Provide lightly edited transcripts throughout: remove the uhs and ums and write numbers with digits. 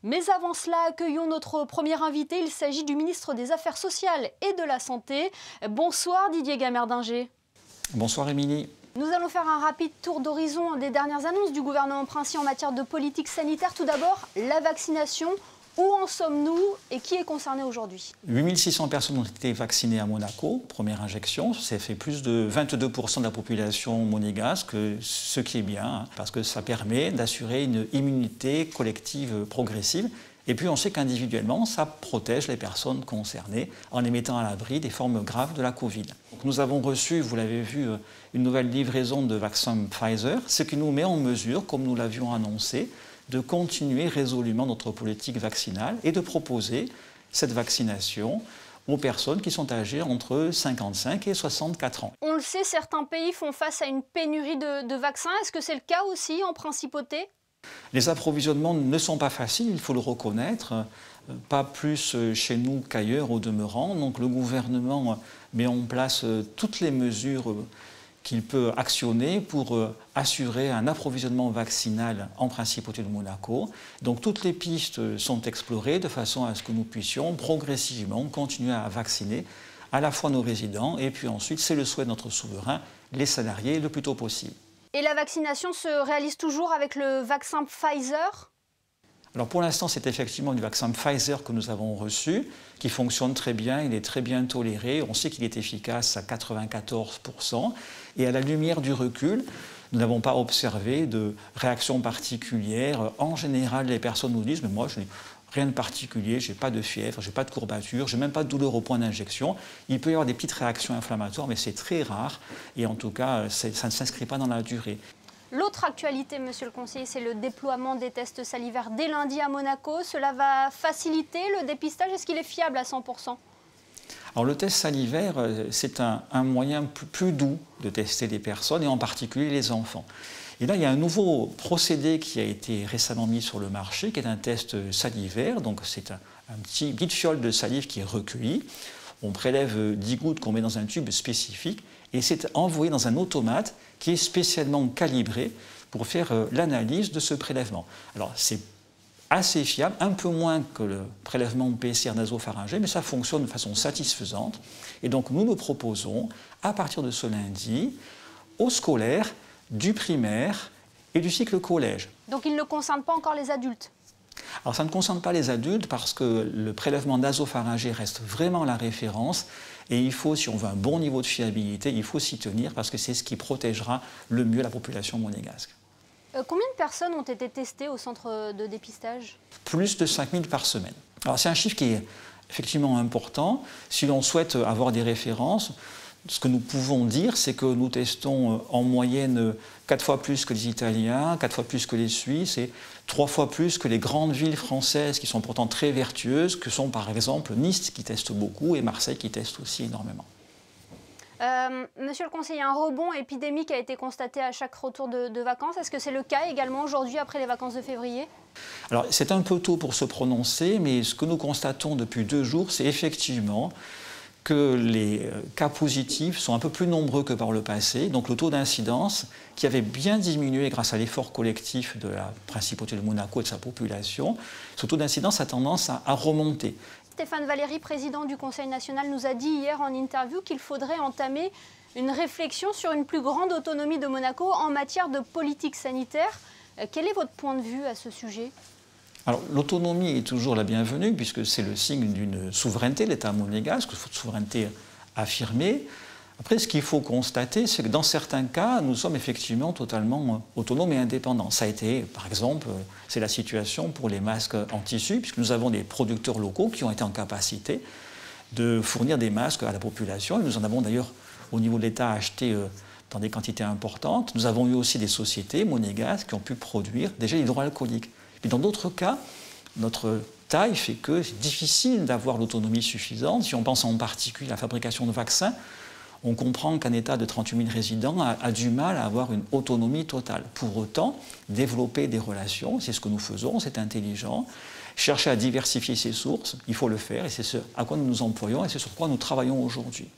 Mais avant cela, accueillons notre premier invité. Il s'agit du ministre des Affaires sociales et de la Santé. Bonsoir Didier Gamerdinger. Bonsoir Émilie. Nous allons faire un rapide tour d'horizon des dernières annonces du gouvernement Princi en matière de politique sanitaire. Tout d'abord, la vaccination. Où en sommes-nous et qui est concerné aujourd'hui? 8600 personnes ont été vaccinées à Monaco, première injection. Ça fait plus de 22% de la population monégasque, ce qui est bien, parce que ça permet d'assurer une immunité collective progressive. Et puis on sait qu'individuellement, ça protège les personnes concernées en les mettant à l'abri des formes graves de la Covid. Donc nous avons reçu, vous l'avez vu, une nouvelle livraison de vaccins Pfizer, ce qui nous met en mesure, comme nous l'avions annoncé, de continuer résolument notre politique vaccinale et de proposer cette vaccination aux personnes qui sont âgées entre 55 et 64 ans. On le sait, certains pays font face à une pénurie de vaccins. Est-ce que c'est le cas aussi en principauté? Les approvisionnements ne sont pas faciles, il faut le reconnaître, pas plus chez nous qu'ailleurs au demeurant. Donc le gouvernement met en place toutes les mesures qu'il peut actionner pour assurer un approvisionnement vaccinal en principauté de Monaco. Donc toutes les pistes sont explorées de façon à ce que nous puissions progressivement continuer à vacciner à la fois nos résidents et puis ensuite, c'est le souhait de notre souverain, les salariés le plus tôt possible. Et la vaccination se réalise toujours avec le vaccin Pfizer? Alors pour l'instant, c'est effectivement du vaccin Pfizer que nous avons reçu, qui fonctionne très bien, il est très bien toléré, on sait qu'il est efficace à 94%, et à la lumière du recul, nous n'avons pas observé de réaction particulière. En général, les personnes nous disent « mais moi, je n'ai rien de particulier, je n'ai pas de fièvre, je n'ai pas de courbature, je n'ai même pas de douleur au point d'injection ». Il peut y avoir des petites réactions inflammatoires, mais c'est très rare, et en tout cas, ça ne s'inscrit pas dans la durée. L'autre actualité, monsieur le conseiller, c'est le déploiement des tests salivaires dès lundi à Monaco. Cela va faciliter le dépistage. Est-ce qu'il est fiable à 100%? Alors le test salivaire, c'est un moyen plus doux de tester les personnes, et en particulier les enfants. Et là, il y a un nouveau procédé qui a été récemment mis sur le marché, qui est un test salivaire. Donc c'est un petite fiole de salive qui est recueillie. On prélève 10 gouttes qu'on met dans un tube spécifique, et c'est envoyé dans un automate qui est spécialement calibré pour faire l'analyse de ce prélèvement. Alors c'est assez fiable, un peu moins que le prélèvement PCR nasopharyngé, mais ça fonctionne de façon satisfaisante. Et donc nous proposons, à partir de ce lundi, aux scolaires, du primaire et du cycle collège. Donc il ne concerne pas encore les adultes? Alors ça ne concerne pas les adultes parce que le prélèvement nasopharyngé reste vraiment la référence, et il faut, si on veut un bon niveau de fiabilité, il faut s'y tenir parce que c'est ce qui protégera le mieux la population monégasque. Combien de personnes ont été testées au centre de dépistage? Plus de 5000 par semaine. Alors c'est un chiffre qui est effectivement important. Si l'on souhaite avoir des références, ce que nous pouvons dire, c'est que nous testons en moyenne 4 fois plus que les Italiens, 4 fois plus que les Suisses et 3 fois plus que les grandes villes françaises qui sont pourtant très vertueuses, que sont par exemple Nice qui teste beaucoup et Marseille qui teste aussi énormément. Monsieur le conseiller, un rebond épidémique a été constaté à chaque retour de vacances. Est-ce que c'est le cas également aujourd'hui après les vacances de février? Alors c'est un peu tôt pour se prononcer, mais ce que nous constatons depuis 2 jours, c'est effectivement que les cas positifs sont un peu plus nombreux que par le passé. Donc le taux d'incidence, qui avait bien diminué grâce à l'effort collectif de la principauté de Monaco et de sa population, ce taux d'incidence a tendance à remonter. Stéphane Valéry, président du Conseil national, nous a dit hier en interview qu'il faudrait entamer une réflexion sur une plus grande autonomie de Monaco en matière de politique sanitaire. Quel est votre point de vue à ce sujet ? Alors l'autonomie est toujours la bienvenue puisque c'est le signe d'une souveraineté, l'État monégasque, une souveraineté affirmée. Après, ce qu'il faut constater, c'est que dans certains cas, nous sommes effectivement totalement autonomes et indépendants. Ça a été, par exemple, c'est la situation pour les masques en tissu, puisque nous avons des producteurs locaux qui ont été en capacité de fournir des masques à la population. Et nous en avons d'ailleurs, au niveau de l'État, acheté dans des quantités importantes. Nous avons eu aussi des sociétés monégasques qui ont pu produire des gels hydroalcooliques. Et dans d'autres cas, notre taille fait que c'est difficile d'avoir l'autonomie suffisante. Si on pense en particulier à la fabrication de vaccins, on comprend qu'un État de 38 000 résidents a du mal à avoir une autonomie totale. Pour autant, développer des relations, c'est ce que nous faisons, c'est intelligent. Chercher à diversifier ses sources, il faut le faire, et c'est ce à quoi nous nous employons, et c'est sur quoi nous travaillons aujourd'hui.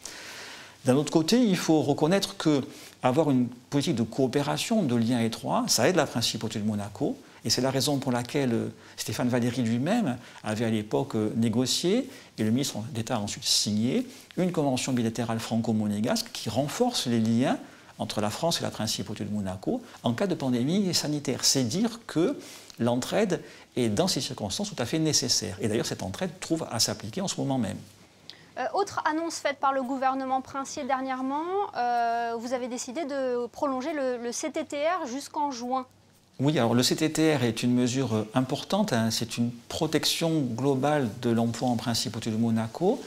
D'un autre côté, il faut reconnaître qu'avoir une politique de coopération, de lien étroit, ça aide la principauté de Monaco, Et c'est la raison pour laquelle Stéphane Valéry lui-même avait à l'époque négocié, et le ministre d'État a ensuite signé, une convention bilatérale franco-monégasque qui renforce les liens entre la France et la Principauté de Monaco en cas de pandémie sanitaire. C'est dire que l'entraide est dans ces circonstances tout à fait nécessaire. Et d'ailleurs, cette entraide trouve à s'appliquer en ce moment même. Autre annonce faite par le gouvernement princier dernièrement, vous avez décidé de prolonger le CTTR jusqu'en juin. Oui, alors le CTTR est une mesure importante, hein, c'est une protection globale de l'emploi en Principauté de Monaco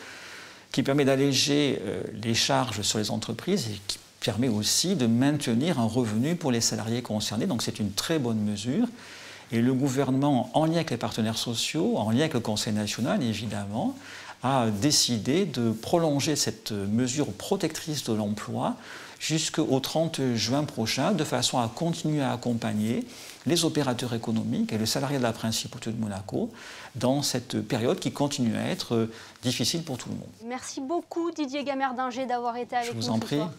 qui permet d'alléger les charges sur les entreprises et qui permet aussi de maintenir un revenu pour les salariés concernés. Donc c'est une très bonne mesure. Et le gouvernement, en lien avec les partenaires sociaux, en lien avec le Conseil national évidemment, a décidé de prolonger cette mesure protectrice de l'emploi jusqu'au 30 juin prochain, de façon à continuer à accompagner les opérateurs économiques et les salariés de la Principauté de Monaco dans cette période qui continue à être difficile pour tout le monde. Merci beaucoup Didier Gamerdinger d'avoir été avec nous ce soir. Je vous en prie.